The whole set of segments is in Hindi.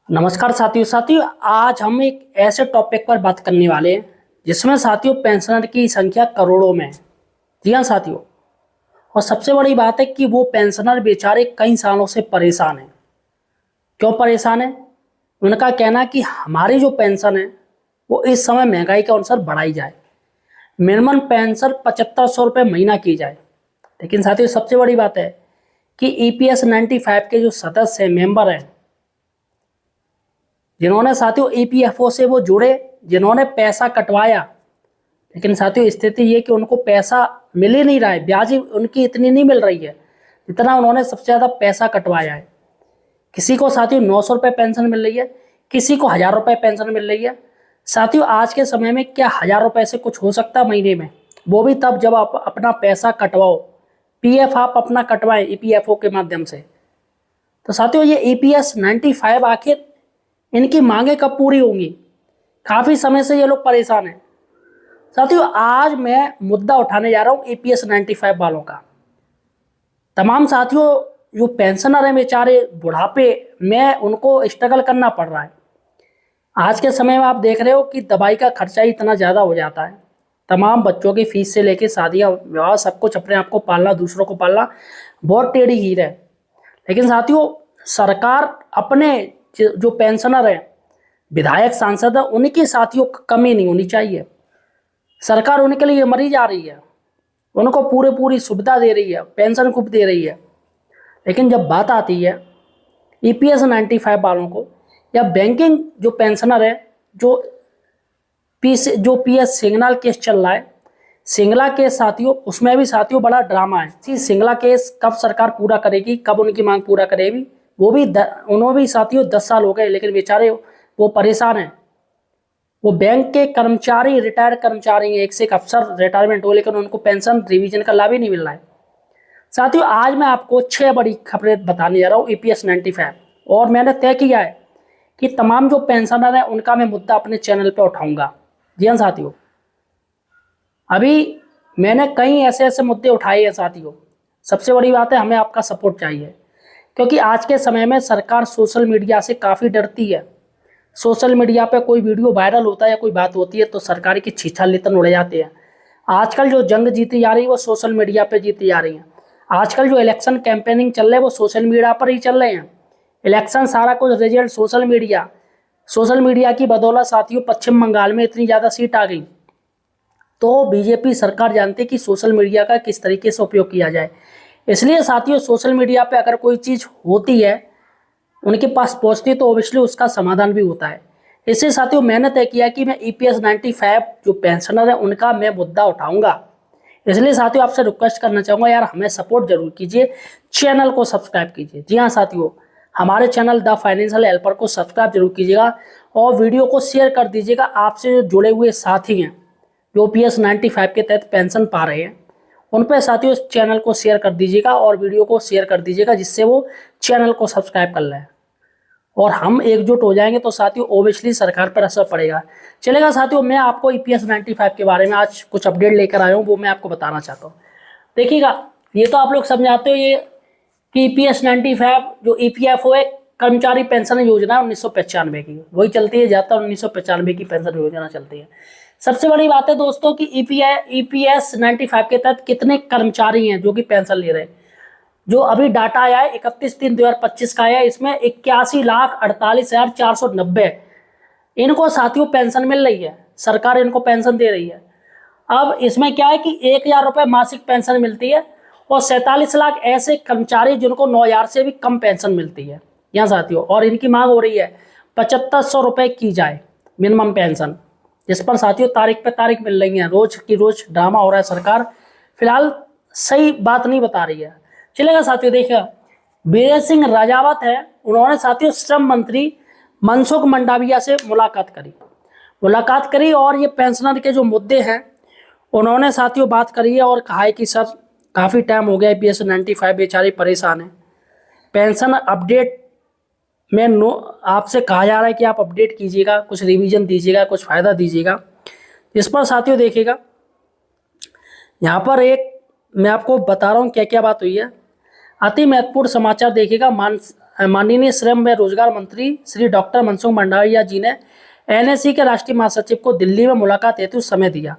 नमस्कार साथियों आज हम एक ऐसे टॉपिक पर बात करने वाले हैं जिसमें साथियों पेंशनर की संख्या करोड़ों में है। जी हाँ साथियों, और सबसे बड़ी बात है कि वो पेंशनर बेचारे कई सालों से परेशान हैं। क्यों परेशान है? उनका कहना है कि हमारी जो पेंशन है वो इस समय महंगाई के अनुसार बढ़ाई जाए, मिनिमम पेंशन 7500 रुपये महीना की जाए। लेकिन साथियों सबसे बड़ी बात है कि EPS 95 के जो सदस्य हैं, मेंबर हैं, जिन्होंने साथियों EPFO से वो जुड़े, जिन्होंने पैसा कटवाया, लेकिन साथियों स्थिति ये कि उनको पैसा मिल ही नहीं रहा है, ब्याज उनकी इतनी नहीं मिल रही है जितना उन्होंने सबसे ज़्यादा पैसा कटवाया है। किसी को साथियों 900 रुपये पेंशन मिल रही है, किसी को 1000 रुपये पेंशन मिल रही है। साथियों आज के समय में क्या 1000 रुपये से कुछ हो सकता है महीने में? वो भी तब जब आप अपना पैसा कटवाओ, PF आप अपना कटवाएं EPFO के माध्यम से। तो साथियों ये EPS 95 आखिर इनकी मांगे कब पूरी होंगी? काफी समय से ये लोग परेशान हैं। साथियों आज मैं मुद्दा उठाने जा रहा हूं EPS 95 वालों का। तमाम साथियों जो पेंशनर हैं बेचारे बुढ़ापे में, उनको स्ट्रगल करना पड़ रहा है। आज के समय में आप देख रहे हो कि दवाई का खर्चा ही इतना ज़्यादा हो जाता है। तमाम बच्चों की फीस से लेके शादियाँ विवाह सब कुछ, अपने आप को पालना, दूसरों को पालना बहुत टेढ़ी हीर है। लेकिन साथियों सरकार अपने जो पेंशनर है, विधायक सांसद है, उनकी साथियों कमी नहीं होनी चाहिए। सरकार उनके लिए मरी जा रही है, उनको पूरी सुविधा दे रही है, पेंशन खूब दे रही है। लेकिन जब बात आती है EPS 95 वालों को या बैंकिंग जो पेंशनर है, जो PS सिंगला केस चल रहा है, सिंगला केस साथियों, उसमें भी साथियों बड़ा ड्रामा है। सिंगला केस कब सरकार पूरा करेगी, कब उनकी मांग पूरा करेगी? वो भी उन्होंने भी साथियों 10 साल हो गए, लेकिन बेचारे वो परेशान हैं। वो बैंक के कर्मचारी, रिटायर्ड कर्मचारी हैं, एक से एक अफसर रिटायरमेंट हो, लेकिन उनको पेंशन रिवीजन का लाभ ही नहीं मिल रहा है। साथियों आज मैं आपको 6 बड़ी खबरें बताने जा रहा हूँ EPS 95, और मैंने तय किया है कि तमाम जो पेंशनर हैं उनका मैं मुद्दा अपने चैनल पर उठाऊंगा। जी हाँ साथियों, अभी मैंने कई ऐसे ऐसे मुद्दे उठाए हैं साथियों। सबसे बड़ी बात है, हमें आपका सपोर्ट चाहिए, क्योंकि आज के समय में सरकार सोशल मीडिया से काफ़ी डरती है। सोशल मीडिया पे कोई वीडियो वायरल होता है या कोई बात होती है तो सरकार की छीछा-लितन उड़ जाते हैं। आजकल जो जंग जीती जा रही है वो सोशल मीडिया पे जीती जा रही है। आजकल जो इलेक्शन कैंपेनिंग चल रहे हैं वो सोशल मीडिया पर ही चल रहे हैं। इलेक्शन सारा कुछ रिजल्ट सोशल मीडिया की बदौलत साथियों पश्चिम बंगाल में इतनी ज़्यादा सीट आ गई। तो बीजेपी सरकार जानती है कि सोशल मीडिया का किस तरीके से उपयोग किया जाए, इसलिए साथियों सोशल मीडिया पे अगर कोई चीज़ होती है, उनके पास पहुंचती है, तो ऑब्वियसली उसका समाधान भी होता है। इससे साथियों मैंने तय किया कि मैं EPS 95 जो पेंशनर है उनका मैं मुद्दा उठाऊंगा। इसलिए साथियों आपसे रिक्वेस्ट करना चाहूँगा, यार हमें सपोर्ट जरूर कीजिए, चैनल को सब्सक्राइब कीजिए। जी हाँ साथियों, हमारे चैनल द फाइनेंशियल हेल्पर को सब्सक्राइब जरूर कीजिएगा और वीडियो को शेयर कर दीजिएगा। आपसे जो जुड़े हुए साथी हैं जो EPS 95 के तहत पेंशन पा रहे हैं, उन पर साथियों इस चैनल को शेयर कर दीजिएगा और वीडियो को शेयर कर दीजिएगा, जिससे वो चैनल को सब्सक्राइब कर लें और हम एकजुट हो जाएंगे तो साथियों ओबियसली सरकार पर असर पड़ेगा। चलेगा साथियों, मैं आपको EPS 95 के बारे में आज कुछ अपडेट लेकर आया हूँ, वो मैं आपको बताना चाहता हूँ। देखिएगा, ये तो आप लोग समझाते हो ये कि EPS 95 जो EPFO है, कर्मचारी पेंशन योजना 1995 की, वही चलती है, ज़्यादातर 1995 की पेंशन योजना चलती है। सबसे बड़ी बात है दोस्तों कि EPS 95 के तहत कितने कर्मचारी हैं जो कि पेंशन ले रहे हैं। जो अभी डाटा आया है 31/3/2025 का आया है, इसमें 81,48,490 इनको साथियों पेंशन मिल रही है, सरकार इनको पेंशन दे रही है। अब इसमें क्या है कि 1000 रुपये मासिक पेंशन मिलती है और 47 लाख ऐसे कर्मचारी जिनको 9000 से भी कम पेंशन मिलती है यहाँ साथियों, और इनकी मांग हो रही है 7500 रुपये की जाए मिनिमम पेंशन, जिस पर साथियों तारीख पे तारीख मिल रही है, रोज की रोज ड्रामा हो रहा है। सरकार फिलहाल सही बात नहीं बता रही है। चलेगा साथियों, देखिएगा बीरेंद्र सिंह राजावत है, उन्होंने साथियों श्रम मंत्री मनसुख मंडाविया से मुलाकात करी और ये पेंशनर के जो मुद्दे हैं उन्होंने साथियों बात करी है और कहा है कि सर काफ़ी टाइम हो गया EPS 95 बेचारे परेशान हैं। पेंशन अपडेट में आपसे कहा जा रहा है कि आप अपडेट कीजिएगा, कुछ रिवीजन दीजिएगा, कुछ फ़ायदा दीजिएगा। इस पर साथियों देखिएगा, यहाँ पर एक मैं आपको बता रहा हूँ क्या क्या बात हुई है। अति महत्वपूर्ण समाचार देखिएगा, माननीय श्रम व रोजगार मंत्री श्री डॉक्टर मनसुख मंडाविया जी ने एनएससी के राष्ट्रीय महासचिव को दिल्ली में मुलाकात हेतु समय दिया।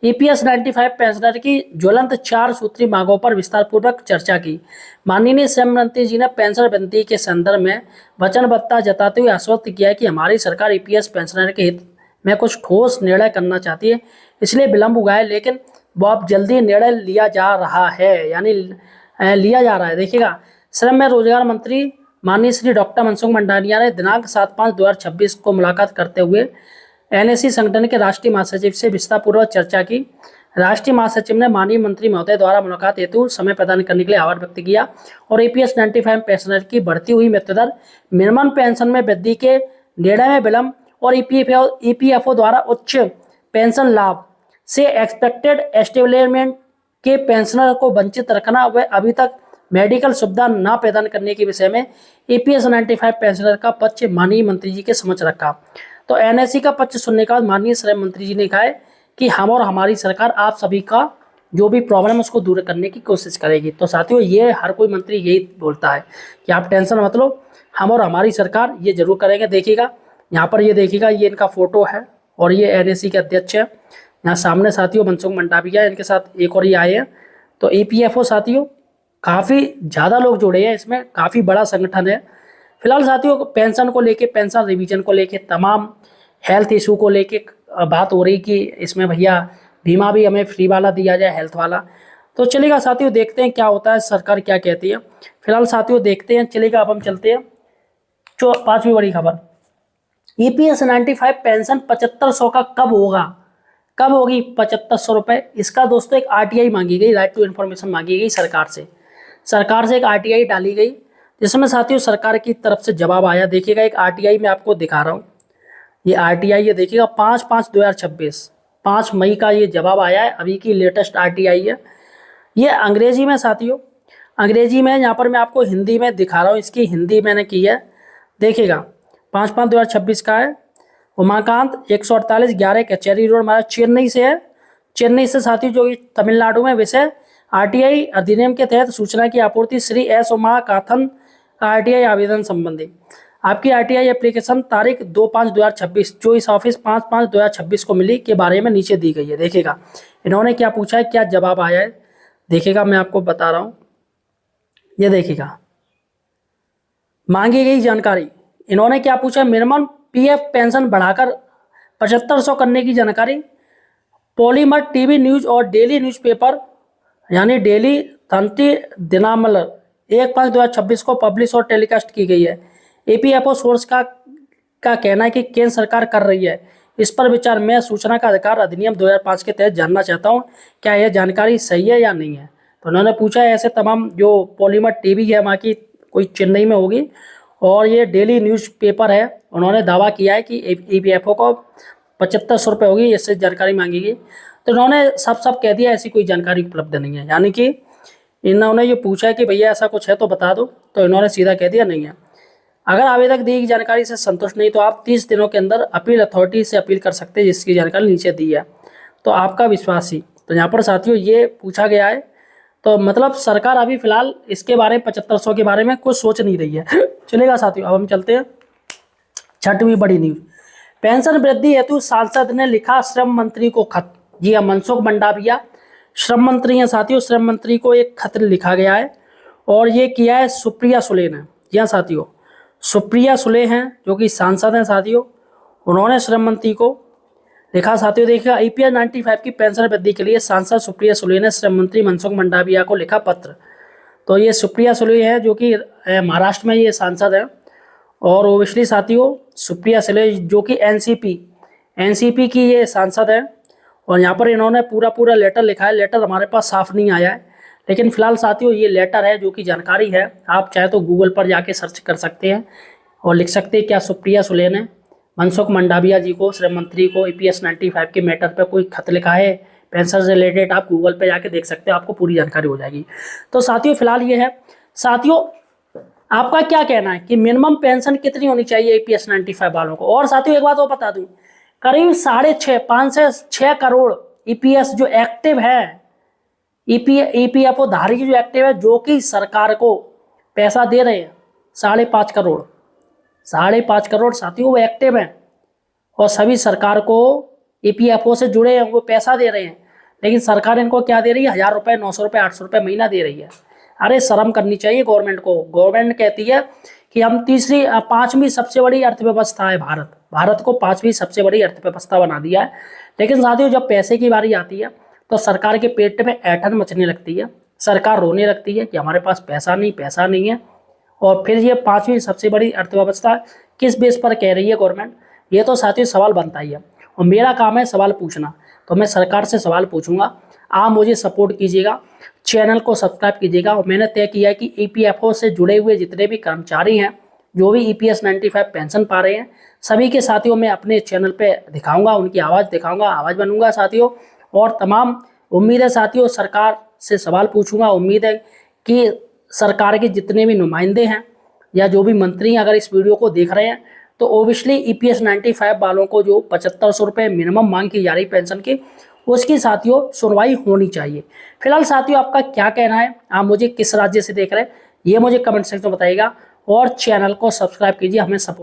ईपीएस 95 पेंशनर की ज्वलंत 4 सूत्री मांगों पर विस्तारपूर्वक चर्चा की। माननीय श्रम मंत्री जी ने पेंशन वृद्धि के संदर्भ में वचनबद्धता जताते हुए आश्वस्त किया कि हमारी सरकार ईपीएस पेंशनर के हित में कुछ ठोस निर्णय करना चाहती है, इसलिए विलंब हुआ है, लेकिन वो अब जल्दी निर्णय लिया जा रहा है, यानी लिया जा रहा है। देखिएगा, श्रम एवं रोजगार मंत्री माननीय श्री डॉक्टर मनसुख मंडाविया ने दिनांक 7/5/2026 को मुलाकात करते हुए एनएससी संगठन के राष्ट्रीय महासचिव से विस्तारपूर्वक चर्चा की। राष्ट्रीय महासचिव ने माननीय मंत्री महोदय द्वारा मुलाकात हेतु समय प्रदान करने के लिए आभार व्यक्त किया और ईपीएस 95 पेंशनर की बढ़ती हुई मृत्यु दर, मिनिमम पेंशन में वृद्धि के निर्णय में विलंब और ईपीएफओ द्वारा उच्च पेंशन लाभ से एक्सपेक्टेड एस्टेब्लिशमेंट के पेंशनर को वंचित रखना व अभी तक मेडिकल सुविधा न प्रदान करने के विषय में ईपीएस 95 पेंशनर का पक्ष माननीय मंत्री जी के समक्ष रखा। तो एनएससी का पक्ष सुनने के बाद माननीय श्रम मंत्री जी ने कहा है कि हम और हमारी सरकार आप सभी का जो भी प्रॉब्लम है उसको दूर करने की कोशिश करेगी। तो साथियों, ये हर कोई मंत्री यही बोलता है कि आप टेंशन मत लो, हम और हमारी सरकार ये जरूर करेंगे। देखिएगा, यहाँ पर ये देखिएगा, ये इनका फोटो है और ये एनएससी के अध्यक्ष है। यहाँ सामने साथियों मनसुख मंडाविया, इनके साथ एक और ये आए हैं। तो ईपीएफओ साथियों काफ़ी ज़्यादा लोग जुड़े हैं इसमें, काफ़ी बड़ा संगठन है। फिलहाल साथियों, पेंशन को लेके, पेंशन रिवीजन को लेके, तमाम हेल्थ इशू को लेके बात हो रही कि इसमें भैया बीमा भी हमें फ्री वाला दिया जाए, हेल्थ वाला। तो चलेगा साथियों, देखते हैं क्या होता है, सरकार क्या कहती है। फिलहाल साथियों देखते हैं, चलेगा। अब हम चलते हैं 5वीं बड़ी खबर। ईपीएस 95 पेंशन 7500 का कब होगा, कब होगी 7500 रुपये? इसका दोस्तों एक आरटीआई मांगी गई, राइट टू इन्फॉर्मेशन मांगी गई सरकार से एक आरटीआई डाली गई, जिसमें साथियों सरकार की तरफ से जवाब आया। देखिएगा, एक आरटीआई मैं आपको दिखा रहा हूँ, ये आरटीआई ये देखिएगा 5/5/2026, 5 मई का ये जवाब आया है। अभी की लेटेस्ट आरटीआई है, ये अंग्रेजी में साथियों, अंग्रेजी में। यहाँ पर मैं आपको हिंदी में दिखा रहा हूँ, इसकी हिंदी मैंने की है। देखिएगा 5/5/2026 का है। उमाकांत 148 11 कचहरी रोड, हमारा चेन्नई से है। चेन्नई से साथियों जो तमिलनाडु में विषय आरटीआई अधिनियम के तहत सूचना की आपूर्ति श्री एस उमाकांथन आरटीआई आवेदन संबंधी। आपकी आरटीआई एप्लीकेशन तारीख 2/5/2026 जो इस ऑफिस 5/5/2026 को मिली के बारे में नीचे दी गई है। देखिएगा इन्होंने क्या पूछा है, क्या जवाब आया है, देखिएगा मैं आपको बता रहा हूँ। ये देखिएगा, मांगी गई जानकारी, इन्होंने क्या पूछा, मिनिमम पीएफ पेंशन बढ़ाकर 7500 करने की जानकारी। पॉलीमर टीवी न्यूज और डेली न्यूज़पेपर यानी डेली तंत्री दिनामलर 1/5/2026 को पब्लिश और टेलीकास्ट की गई है। ईपीएफओ सोर्स का कहना है कि केंद्र सरकार कर रही है इस पर विचार। मैं सूचना का अधिकार अधिनियम 2005 के तहत जानना चाहता हूं, क्या यह जानकारी सही है या नहीं है। तो उन्होंने पूछा है ऐसे तमाम जो पॉलीमर टीवी है वहाँ की कोई चेन्नई में होगी और ये डेली न्यूज़पेपर है, उन्होंने दावा किया है कि ईपीएफओ को 7500 रुपये होगी, इससे जानकारी मांगी गई। तो इन्होंने सब कह दिया ऐसी कोई जानकारी उपलब्ध नहीं है, यानी कि इन्होंने ये पूछा है कि भैया ऐसा कुछ है तो बता दो, तो इन्होंने सीधा कह दिया नहीं है। अगर आवेदक दी गई जानकारी से संतुष्ट नहीं तो आप 30 दिनों के अंदर अपील अथॉरिटी से अपील कर सकते हैं, जिसकी जानकारी नीचे दी है। तो आपका विश्वासी, तो यहाँ पर साथियों ये पूछा गया है। तो मतलब सरकार अभी फिलहाल इसके बारे में 7500 के बारे में कुछ सोच नहीं रही है। चलेगा साथियों, अब हम चलते हैं 6वीं बड़ी न्यूज। पेंशन वृद्धि हेतु सांसद ने लिखा श्रम मंत्री को खत। जी हाँ, मनसुख मंडाविया श्रम मंत्री हैं साथियों, श्रम मंत्री को एक खत लिखा गया है और ये किया है सुप्रिया सुले ने। जी हाँ साथियों, सुप्रिया सुले हैं जो कि सांसद हैं साथियों, उन्होंने श्रम मंत्री को लिखा। साथियों देखिएगा, ईपीएस 95 की पेंशन वृद्धि के लिए सांसद सुप्रिया सुले ने श्रम मंत्री मनसुख मंडाविया को लिखा पत्र। तो ये सुप्रिया सुले है जो कि महाराष्ट्र में ये सांसद है और ओबियसली साथियों सुप्रिया सुले जो कि एनसीपी की ये सांसद है और यहाँ पर इन्होंने पूरा लेटर लिखा है। लेटर हमारे पास साफ नहीं आया है, लेकिन फिलहाल साथियों ये लेटर है जो कि जानकारी है, आप चाहे तो गूगल पर जाके सर्च कर सकते हैं और लिख सकते हैं क्या सुप्रिया सुले ने मनसुख मंडाविया जी को, श्रम मंत्री को ईपीएस 95 के मैटर पर कोई खत लिखा है पेंशन से रिलेटेड। आप गूगल पे जाके देख सकते हो, आपको पूरी जानकारी हो जाएगी। तो साथियों फिलहाल ये है। साथियों आपका क्या कहना है कि मिनिमम पेंशन कितनी होनी चाहिए ईपीएस 95 वालों को? और साथियों एक बात और बता दूं, करीब 5.5 से 6 करोड़ ईपीएस जो एक्टिव है, ईपीएफओ धारी जो एक्टिव है, जो कि सरकार को पैसा दे रहे हैं, 5.5 करोड़, 5.5 करोड़ साथियों वो एक्टिव हैं और सभी सरकार को ईपीएफओ से जुड़े हैं, वो पैसा दे रहे हैं। लेकिन सरकार इनको क्या दे रही है? 1000 रुपये, 900 रुपये, 800 रुपये महीना दे रही है। अरे शर्म करनी चाहिए गवर्नमेंट को। गवर्नमेंट कहती है कि हम पांचवी सबसे बड़ी अर्थव्यवस्था है भारत, भारत को 5वीं सबसे बड़ी अर्थव्यवस्था बना दिया है। लेकिन साथियों जब पैसे की बारी आती है तो सरकार के पेट में ऐंठन मचने लगती है, सरकार रोने लगती है कि हमारे पास पैसा नहीं है। और फिर ये 5वीं सबसे बड़ी अर्थव्यवस्था किस बेस पर कह रही है गवर्नमेंट? ये तो साथियों सवाल बनता ही है और मेरा काम है सवाल पूछना, तो मैं सरकार से सवाल पूछूंगा। आप मुझे सपोर्ट कीजिएगा, चैनल को सब्सक्राइब कीजिएगा। और मैंने तय किया है कि ईपीएफओ से जुड़े हुए जितने भी कर्मचारी हैं, जो भी ईपीएस 95 पेंशन पा रहे हैं, सभी के साथियों मैं अपने चैनल पे दिखाऊंगा, उनकी आवाज़ दिखाऊंगा, आवाज़ बनूंगा साथियों। और तमाम उम्मीद है साथियों, सरकार से सवाल पूछूंगा। उम्मीद है कि सरकार के जितने भी नुमाइंदे हैं या जो भी मंत्री अगर इस वीडियो को देख रहे हैं तो ओबियसली ईपीएस 95 वालों को जो 7500 रुपये मिनिमम मांग की जा रही पेंशन की, उसकी साथियों सुनवाई होनी चाहिए। फिलहाल साथियों आपका क्या कहना है? आप मुझे किस राज्य से देख रहे हैं ये मुझे कमेंट सेक्शन में बताइएगा और चैनल को सब्सक्राइब कीजिए, हमें सपोर्ट